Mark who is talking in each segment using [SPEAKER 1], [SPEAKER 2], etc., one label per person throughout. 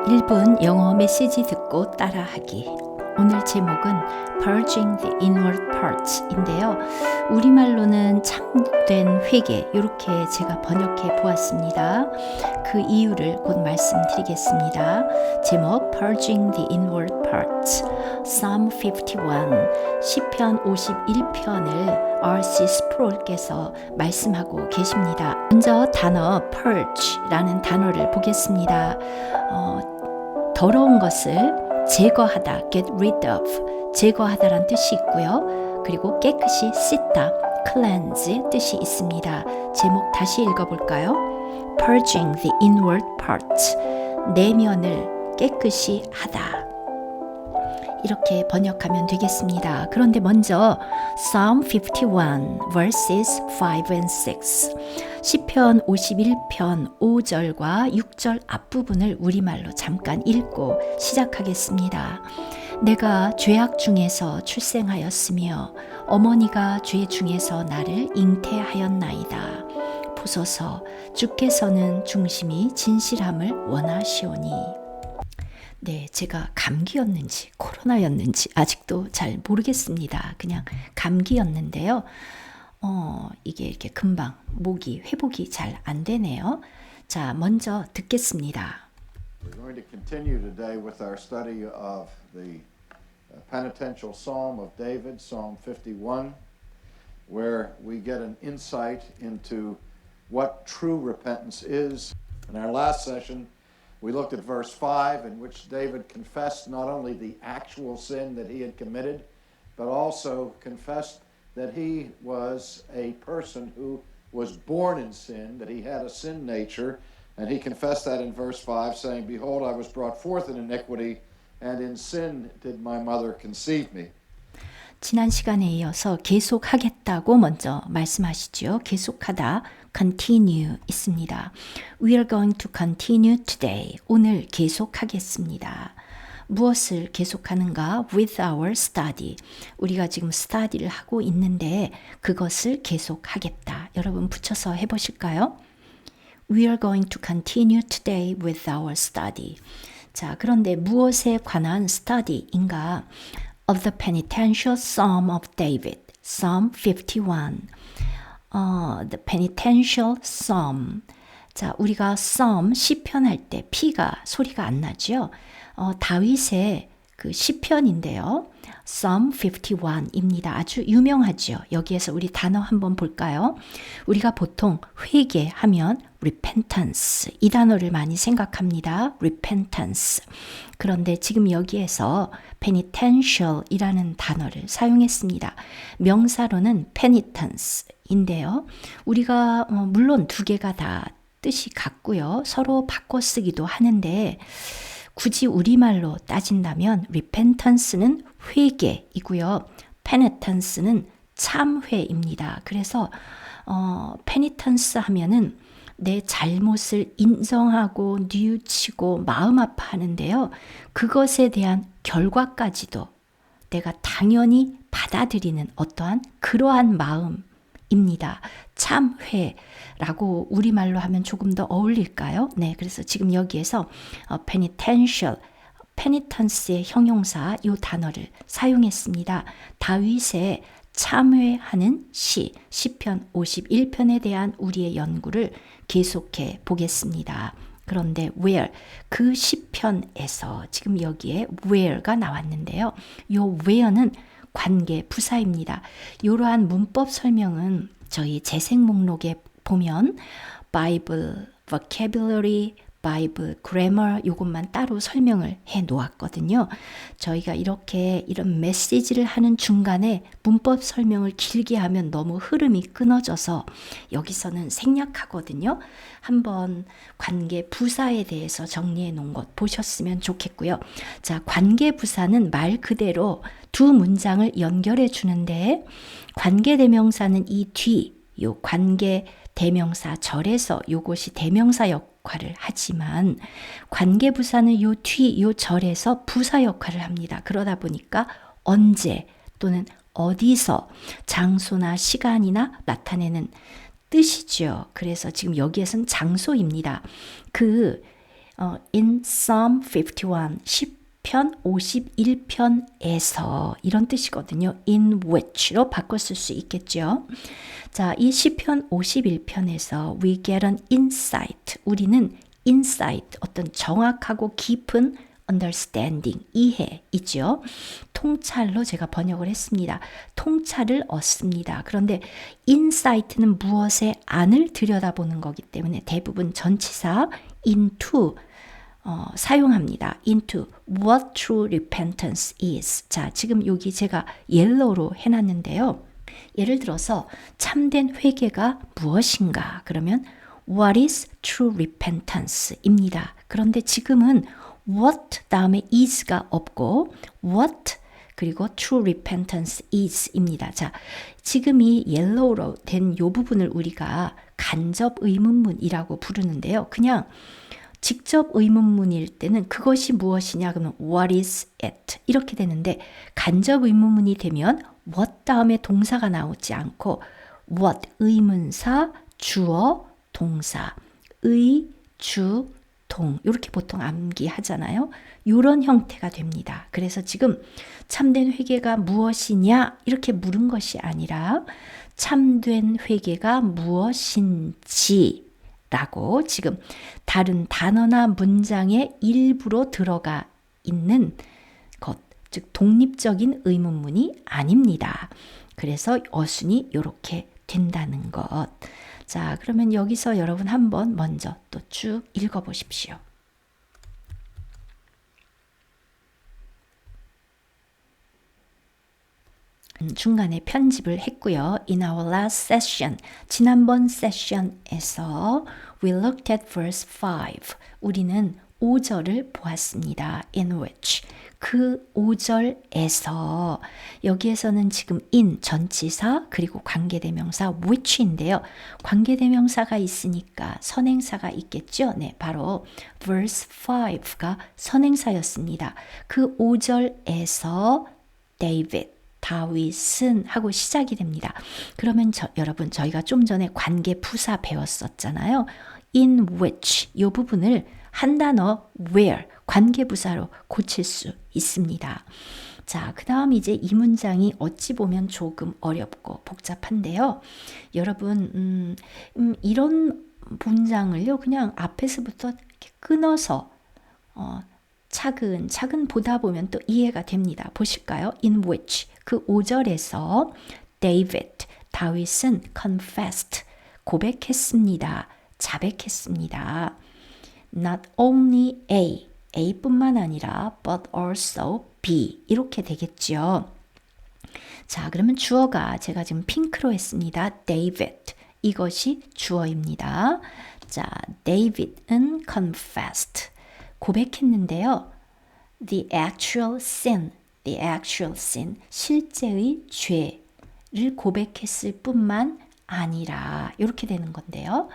[SPEAKER 1] 1분 영어 메시지 듣고 따라하기. 오늘 제목은 Purging the Inward Parts인데요. 우리말로는 참된 회개, 이렇게 제가 번역해 보았습니다. 그 이유를 곧 말씀드리겠습니다. 제목 Purging the Inward Parts, Psalm 51, 시편 51편을 R.C. 스프롤께서 말씀하고 계십니다. 먼저 단어 purge라는 단어를 보겠습니다. 더러운 것을 제거하다, get rid of, 제거하다란 뜻이 있고요. 그리고 깨끗이 씻다, cleanse 뜻이 있습니다. 제목 다시 읽어볼까요? Purging the inward parts, 내면을 깨끗이 하다. 이렇게 번역하면 되겠습니다. 그런데 먼저 Psalm 51 verses 5 and 6 시편 51편 5절과 6절 앞부분을 우리말로 잠깐 읽고 시작하겠습니다. 내가 죄악 중에서 출생하였으며 어머니가 죄 중에서 나를 잉태하였나이다. 보소서 주께서는 중심이 진실함을 원하시오니. 네, 제가 감기였는지 코로나였는지 아직도 잘 모르겠습니다. 그냥 감기였는데요. 이게 이렇게 금방 목이 회복이 잘 안 되네요. 자, 먼저 듣겠습니다.
[SPEAKER 2] We're going to continue today with our study of the penitential psalm of David, Psalm 51, where we get an insight into what true repentance is. In our last session, we looked at verse 5, in which David confessed not only the actual sin that he had committed, but also confessed that he was a person who was born in sin, that he had a sin nature, and he confessed that in verse 5, saying, Behold, I was brought forth in iniquity, and in sin did my mother conceive me.
[SPEAKER 1] 지난 시간에 이어서 계속하겠다고 먼저 말씀하시죠. 계속하다, continue 있습니다. We are going to continue today. 오늘 계속하겠습니다. 무엇을 계속하는가? With our study. 우리가 지금 study를 하고 있는데 그것을 계속하겠다. 여러분 붙여서 해보실까요? We are going to continue today with our study. 자, 그런데 무엇에 관한 study인가? Of the penitential psalm of David, Psalm 51. The penitential psalm. 자, 우리가 psalm 시편 할 때 P가 소리가 안 나죠? 다윗의 그 시편인데요. Psalm 51입니다. 아주 유명하죠. 여기에서 우리 단어 한번 볼까요? 우리가 보통 회개하면 repentance 이 단어를 많이 생각합니다. repentance. 그런데 지금 여기에서 penitential 이라는 단어를 사용했습니다. 명사로는 penitence 인데요. 우리가 물론 두 개가 다 뜻이 같고요. 서로 바꿔 쓰기도 하는데 굳이 우리말로 따진다면 repentance는 회개이고요. penitence는 참회입니다. 그래서 penitence 하면은 내 잘못을 인정하고 뉘우치고 마음 아파하는데요. 그것에 대한 결과까지도 내가 당연히 받아들이는 어떠한 그러한 마음입니다. 참회라고 우리말로 하면 조금 더 어울릴까요? 네, 그래서 지금 여기에서 penitential, penitence의 형용사 이 단어를 사용했습니다. 다윗의 참회하는 시편 51편에 대한 우리의 연구를 계속해 보겠습니다. 그런데 where, 그 시편에서 지금 여기에 where가 나왔는데요. 이 where는 관계 부사입니다. 이러한 문법 설명은 저희 재생 목록에 보면 Bible vocabulary, Bible grammar 요것만 따로 설명을 해 놓았거든요. 저희가 이렇게 이런 메시지를 하는 중간에 문법 설명을 길게 하면 너무 흐름이 끊어져서 여기서는 생략하거든요. 한번 관계 부사에 대해서 정리해 놓은 것 보셨으면 좋겠고요. 자, 관계 부사는 말 그대로 두 문장을 연결해 주는데 관계 대명사는 이 뒤, 요 관계 대명사 절에서 요것이 대명사 역할을 하지만 관계부사는 요 뒤, 요 절에서 부사 역할을 합니다. 그러다 보니까 언제 또는 어디서 장소나 시간이나 나타내는 뜻이죠. 그래서 지금 여기에서는 장소입니다. in Psalm 51, 시편 51편에서 이런 뜻이거든요. in which로 바꿔 쓸 수 있겠죠. 자, 이 시편 51편에서 we get an insight. 우리는 insight, 어떤 정확하고 깊은 understanding, 이해이죠. 통찰로 제가 번역을 했습니다. 통찰을 얻습니다. 그런데 insight는 무엇의 안을 들여다보는 거기 때문에 대부분 전치사 into 사용합니다. into what true repentance is. 자, 지금 여기 제가 옐로우로 해놨는데요. 예를 들어서 참된 회개가 무엇인가? 그러면 what is true repentance? 입니다. 그런데 지금은 what 다음에 is가 없고 what 그리고 true repentance is 입니다. 자, 지금 이 옐로우로 된 이 부분을 우리가 간접 의문문이라고 부르는데요. 그냥 직접 의문문일 때는 그것이 무엇이냐 그러면 what is it 이렇게 되는데 간접 의문문이 되면 what 다음에 동사가 나오지 않고 what 의문사 주어 동사 의 주 동 이렇게 보통 암기하잖아요. 이런 형태가 됩니다. 그래서 지금 참된 회개가 무엇이냐 이렇게 물은 것이 아니라 참된 회개가 무엇인지 라고 지금 다른 단어나 문장의 일부로 들어가 있는 것, 즉 독립적인 의문문이 아닙니다. 그래서 어순이 이렇게 된다는 것. 자, 그러면 여기서 여러분 한번 먼저 또 쭉 읽어보십시오. 중간에 편집을 했고요. In our last session, 지난번 세션에서 we looked at verse 5. 우리는 5절을 보았습니다. In which, 그 5절에서 여기에서는 지금 in 전치사 그리고 관계대명사 which인데요. 관계대명사가 있으니까 선행사가 있겠죠. 네, 바로 verse 5가 선행사였습니다. 그 5절에서 David 다윗은 하고 시작이 됩니다. 그러면 여러분 저희가 좀 전에 관계 부사 배웠었잖아요. in which 이 부분을 한 단어 where 관계 부사로 고칠 수 있습니다. 자, 그 다음 이제 이 문장이 어찌 보면 조금 어렵고 복잡한데요. 여러분 이런 문장을요 그냥 앞에서부터 이렇게 끊어서 차근차근 보다 보면 또 이해가 됩니다. 보실까요? In which 그 5절에서 David 다윗은 confessed 고백했습니다. 자백했습니다. Not only A뿐만 아니라 but also B 이렇게 되겠죠. 자, 그러면 주어가 제가 지금 핑크로 했습니다. David 이것이 주어입니다. 자, David은 confessed 고백했는데요. The actual sin 실제의 죄를 고백했을 뿐만 아니라 이렇게 되는 건데요.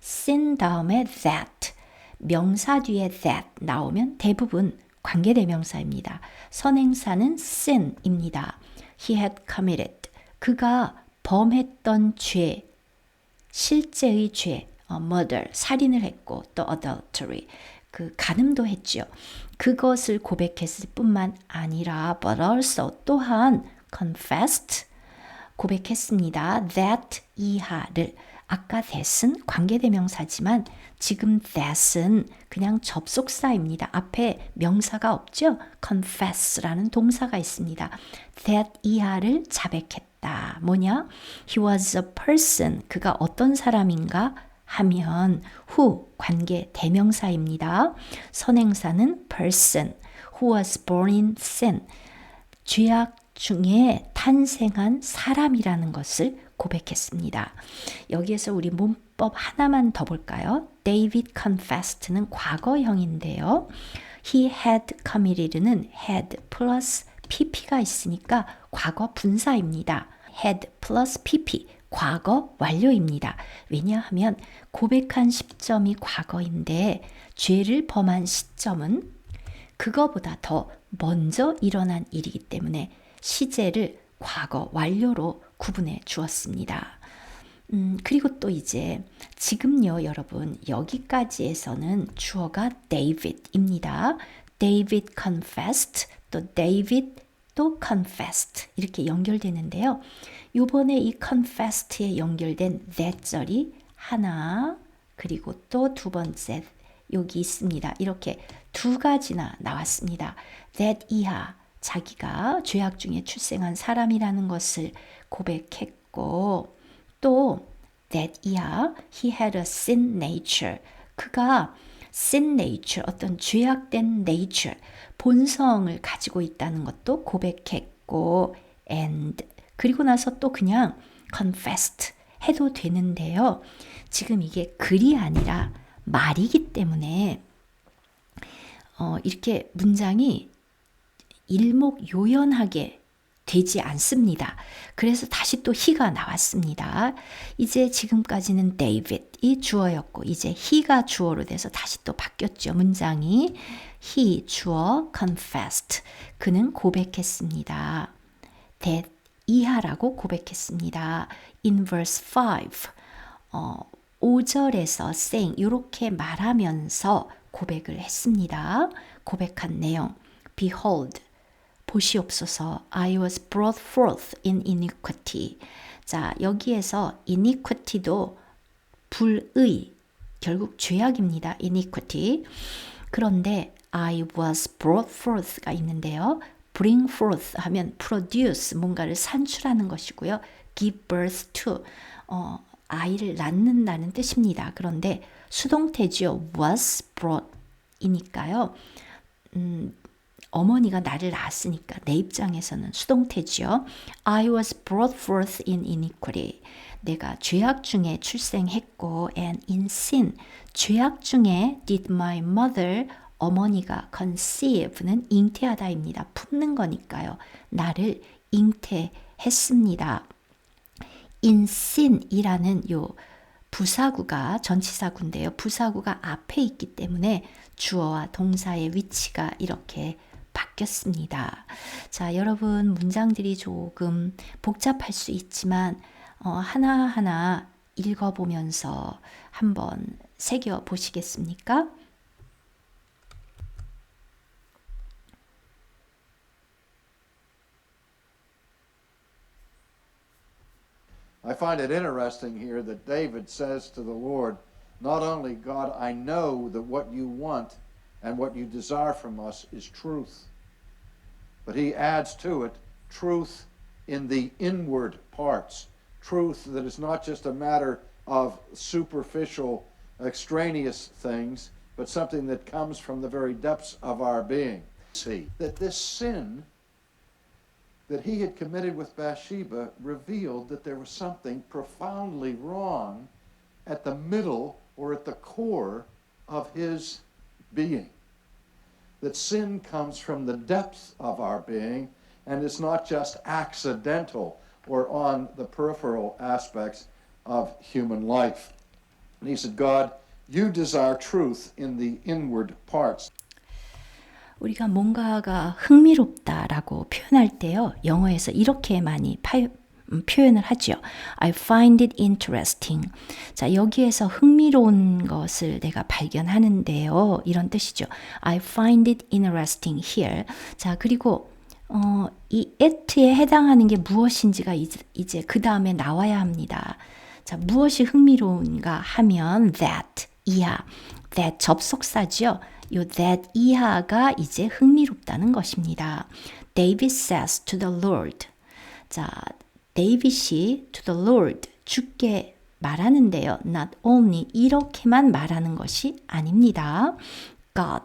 [SPEAKER 1] sin 다음에 that 명사 뒤에 that 나오면 대부분 관계대명사입니다. 선행사는 sin입니다. He had committed 그가 범했던 죄 실제의 죄 murder 살인을 했고 또 adultery 그 간음도 했죠. 그것을 고백했을 뿐만 아니라 but also 또한 confessed 고백했습니다. that 이하를 아까 that은 관계대명사지만 지금 that은 그냥 접속사입니다. 앞에 명사가 없죠. confess라는 동사가 있습니다. that 이하를 자백했다. 뭐냐? He was a person. 그가 어떤 사람인가? 하면 who 관계 대명사입니다. 선행사는 person who was born in sin 죄악 중에 탄생한 사람이라는 것을 고백했습니다. 여기에서 우리 문법 하나만 더 볼까요? David confessed는 과거형인데요. He had committed는 had 플러스 pp가 있으니까 과거 분사입니다. had 플러스 pp 과거 완료입니다. 왜냐하면 고백한 시점이 과거인데 죄를 범한 시점은 그거보다 더 먼저 일어난 일이기 때문에 시제를 과거 완료로 구분해 주었습니다. 그리고 또 이제 지금요, 여러분, 여기까지에서는 주어가 David입니다. David confessed, 또 David 또 confessed 이렇게 연결되는데요. 요번에 이 confessed에 연결된 that절이 하나, 그리고 또 두 번째 여기 있습니다. 이렇게 두 가지나 나왔습니다. that 이하, 자기가 죄악 중에 출생한 사람이라는 것을 고백했고, 또 that 이하, he had a sin nature, 그가 sin nature, 어떤 죄악된 nature, 본성을 가지고 있다는 것도 고백했고, and 그리고 나서 또 그냥 confessed 해도 되는데요. 지금 이게 글이 아니라 말이기 때문에 이렇게 문장이 일목요연하게 되지 않습니다. 그래서 다시 또 he가 나왔습니다. 이제 지금까지는 David이 주어였고 이제 he가 주어로 돼서 다시 또 바뀌었죠. 문장이 he 주어 confessed, 그는 고백했습니다. that 이하라고 고백했습니다. in verse 5 5절에서 saying 이렇게 말하면서 고백을 했습니다. 고백한 내용 behold, 보시옵소서, I was brought forth in iniquity. 자, 여기에서 iniquity도 불의, 결국 죄악입니다. iniquity. 그런데 I was brought forth가 있는데요. bring forth 하면 produce, 뭔가를 산출하는 것이고요. give birth to, 아이를 낳는다는 뜻입니다. 그런데 수동태지요. was brought 이니까요. 어머니가 나를 낳았으니까 내 입장에서는 수동태지요. I was brought forth in iniquity. 내가 죄악 중에 출생했고 and in sin. 죄악 중에 did my mother, 어머니가 conceive는 잉태하다입니다. 품는 거니까요. 나를 잉태했습니다. in sin이라는 요 부사구가 전치사구인데요. 부사구가 앞에 있기 때문에 주어와 동사의 위치가 이렇게 바뀌었습니다. 자, 여러분 문장들이 조금 복잡할 수 있지만 하나하나 읽어보면서 한번 새겨 보시겠습니까?
[SPEAKER 2] I find it interesting here that David says to the Lord, not only, God, I know that what you want and what you desire from us is truth, but he adds to it truth in the inward parts, truth that is not just a matter of superficial, extraneous things, but something that comes from the very depths of our being. See, that this sin that he had committed with Bathsheba revealed that there was something profoundly wrong at the middle or at the core of his being. That sin comes from the depths of our being and is not just accidental or on the peripheral aspects of human life. And he said, God, you desire truth in the inward parts.
[SPEAKER 1] 우리가 뭔가가 흥미롭다라고 표현할 때요. 영어에서 이렇게 많이 표현을 하죠. I find it interesting. 자, 여기에서 흥미로운 것을 내가 발견하는데요. 이런 뜻이죠. I find it interesting here. 자, 그리고 이 at에 해당하는 게 무엇인지가 이제 그 다음에 나와야 합니다. 자, 무엇이 흥미로운가 하면 that, 이하, that 접속사죠. 요 that 이하가 이제 흥미롭다는 것입니다. David says to the Lord. 자, 데이빗이 to the Lord, 주께 말하는데요. Not only 이렇게만 말하는 것이 아닙니다. God,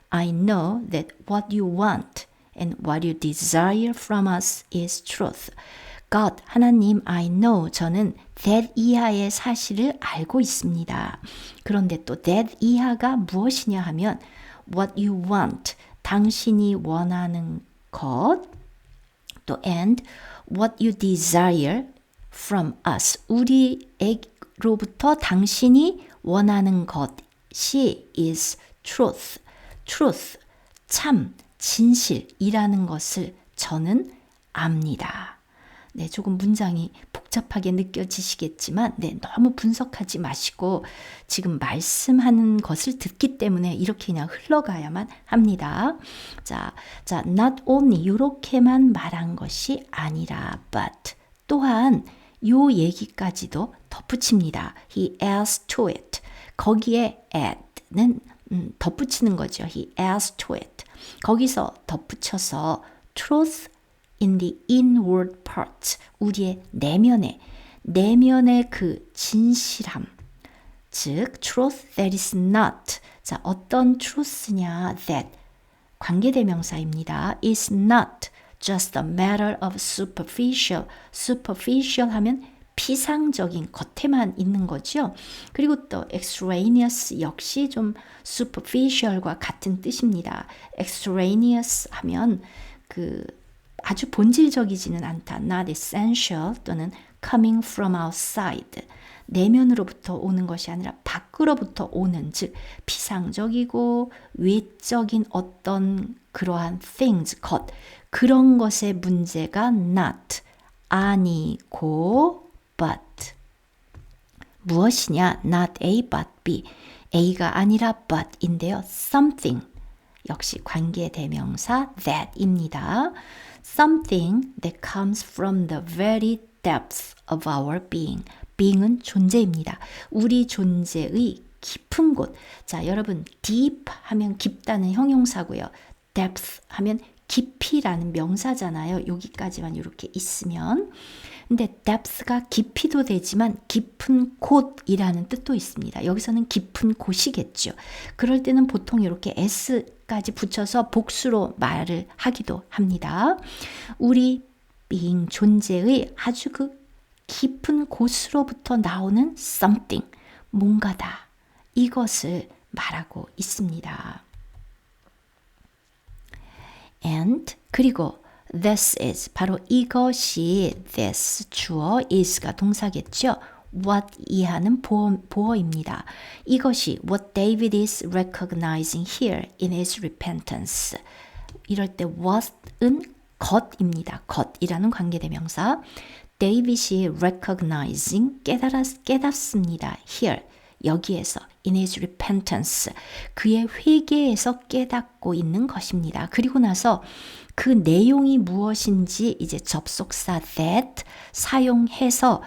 [SPEAKER 1] I know that what you want and what you desire from us is truth. God, 하나님, I know, 저는 that 이하의 사실을 알고 있습니다. 그런데 또 that 이하가 무엇이냐 하면 what you want, 당신이 원하는 것, 또 and what you desire from us, 우리로부터 당신이 원하는 것이 is truth, truth, 참, 진실이라는 것을 저는 압니다. 네, 조금 문장이 복잡하게 느껴지시겠지만, 네, 너무 분석하지 마시고, 지금 말씀하는 것을 듣기 때문에 이렇게 그냥 흘러가야만 합니다. 자, not only, 이렇게만 말한 것이 아니라, but, 또한, 요 얘기까지도 덧붙입니다. He adds to it. 거기에 add는 덧붙이는 거죠. He adds to it. 거기서 덧붙여서 truth in the inward part, 우리의 내면의 그 진실함, 즉 truth that is not, 자, 어떤 truth냐, that, 관계대명사입니다. is not just a matter of superficial 하면 피상적인 겉에만 있는 거죠. 그리고 또 extraneous 역시 좀 superficial과 같은 뜻입니다. extraneous 하면 그 아주 본질적이지는 않다. not essential 또는 coming from outside. 내면으로부터 오는 것이 아니라 밖으로부터 오는, 즉 피상적이고 외적인 어떤 그러한 things, 것, 그런 것의 문제가 not, 아니고 but. 무엇이냐? not A but B. A가 아니라 but인데요. something. 역시 관계대명사 that입니다. Something that comes from the very depths of our being. being은 존재입니다. 우리 존재의 깊은 곳. 자, 여러분, deep 하면 깊다는 형용사고요. depth 하면 깊이라는 명사잖아요. 여기까지만 이렇게 있으면. 근데 depth가 깊이도 되지만 깊은 곳이라는 뜻도 있습니다. 여기서는 깊은 곳이겠죠. 그럴 때는 보통 이렇게 s까지 붙여서 복수로 말을 하기도 합니다. 우리 being 존재의 아주 그 깊은 곳으로부터 나오는 something, 뭔가다. 이것을 말하고 있습니다. And 그리고 this is, 바로 이것이 this, 주어, is가 동사겠죠. what 이하는 보어입니다. 이것이 what David is recognizing here in his repentance. 이럴 때 what은 것입니다. 것이라는 관계대명사. 데이빗이 recognizing, 깨닫습니다. here, 여기에서 in his repentance, 그의 회개에서 깨닫고 있는 것입니다. 그리고 나서 그 내용이 무엇인지 이제 접속사 that 사용해서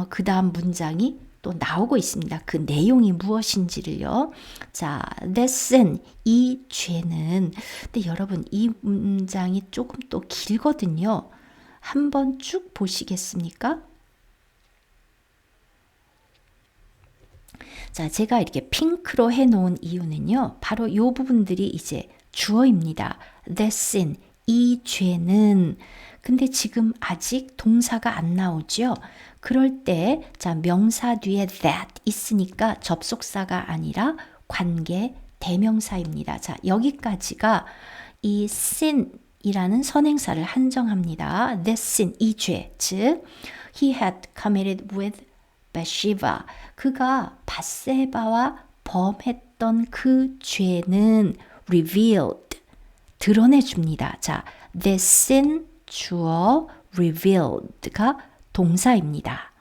[SPEAKER 1] 그 다음 문장이 또 나오고 있습니다. 그 내용이 무엇인지를요. 자, that sin, 이 죄는. 근데 여러분, 이 문장이 조금 또 길거든요. 한번 쭉 보시겠습니까? 자, 제가 이렇게 핑크로 해놓은 이유는요. 바로 이 부분들이 이제 주어입니다. that sin, 이 죄는. 근데 지금 아직 동사가 안 나오죠. 그럴 때, 자, 명사 뒤에 that 있으니까 접속사가 아니라 관계 대명사입니다. 자, 여기까지가 이 sin 이라는 선행사를 한정합니다. that sin, 이 죄, 즉 he had committed with Bathsheba, 그가 밧세바와 범했던 그 죄는 revealed, 드러내줍니다. 자, that sin 주어, revealed가 동사입니다.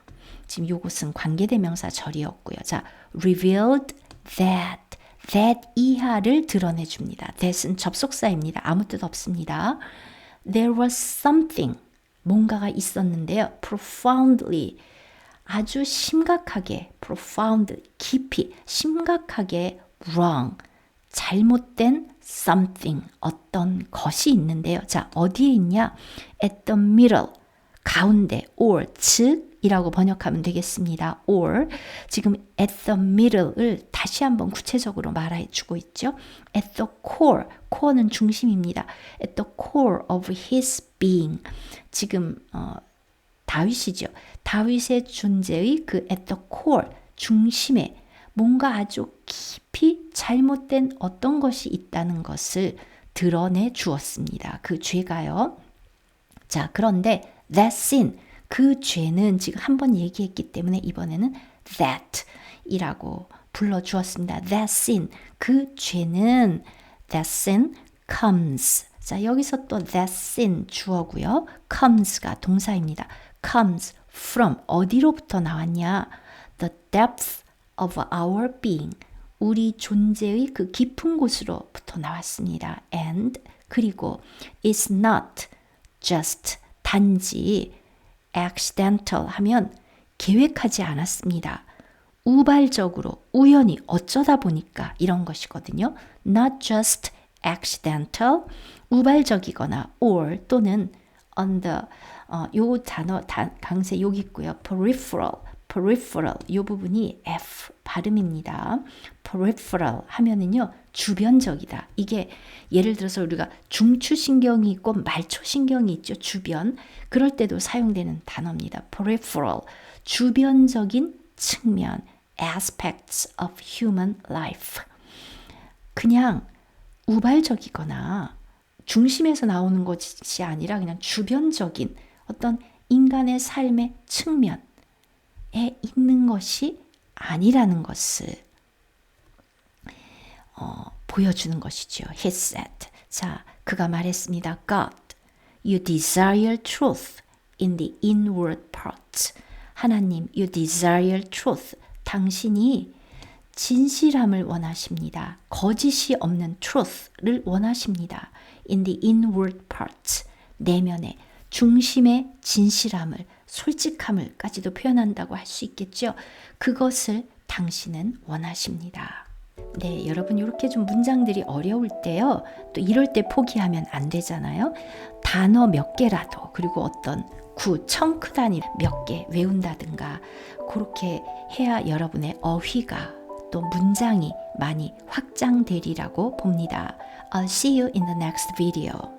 [SPEAKER 1] 지금 이것은 관계대명사 절이었고요. 자, revealed that 이하를 드러내줍니다. that은 접속사입니다. 아무 뜻 없습니다. There was something, 뭔가가 있었는데요. profoundly, 아주 심각하게, profound, 깊이, 심각하게 wrong, 잘못된 something, 어떤 것이 있는데요. 자, 어디에 있냐? at the middle, 가운데, or, 즉, 이라고 번역하면 되겠습니다. or, 지금 at the middle을 다시 한번 구체적으로 말해주고 있죠. at the core, core는 중심입니다. at the core of his being, 지금 다윗이죠. 다윗의 존재의 그 at the core, 중심에 뭔가 아주 깊이 잘못된 어떤 것이 있다는 것을 드러내 주었습니다. 그 죄가요. 자, 그런데 that sin, 그 죄는 지금 한번 얘기했기 때문에 이번에는 that 이라고 불러주었습니다. that sin, 그 죄는 that sin comes. 자, 여기서 또 that sin 주어고요. comes가 동사입니다. comes from 어디로부터 나왔냐? The depth of our being. 우리 존재의 그 깊은 곳으로부터 나왔습니다. And 그리고 it's not just 단지 accidental 하면 계획하지 않았습니다. 우발적으로 우연히 어쩌다 보니까 이런 것이거든요. Not just accidental 우발적이거나 or 또는 on the 요 단어 강세 여기 있고요. peripheral 요 부분이 F 발음입니다. peripheral 하면은요 주변적이다. 이게 예를 들어서 우리가 중추신경이 있고 말초신경이 있죠. 주변 그럴 때도 사용되는 단어입니다. peripheral 주변적인 측면 aspects of human life 그냥 우발적이거나 중심에서 나오는 것이 아니라 그냥 주변적인 어떤 인간의 삶의 측면에 있는 것이 아니라는 것을 보여주는 것이죠. He said. 자, 그가 말했습니다. God, you desire truth in the inward parts. 하나님, you desire truth. 당신이 진실함을 원하십니다. 거짓이 없는 truth를 원하십니다. In the inward parts. 내면의 중심의 진실함을 솔직함을까지도 표현한다고 할 수 있겠죠. 그것을 당신은 원하십니다. 네, 여러분 이렇게 좀 문장들이 어려울 때요. 또 이럴 때 포기하면 안 되잖아요. 단어 몇 개라도 그리고 어떤 청크 단위 몇 개 외운다든가 그렇게 해야 여러분의 어휘가 또 문장이 많이 확장되리라고 봅니다. I'll see you in the next video.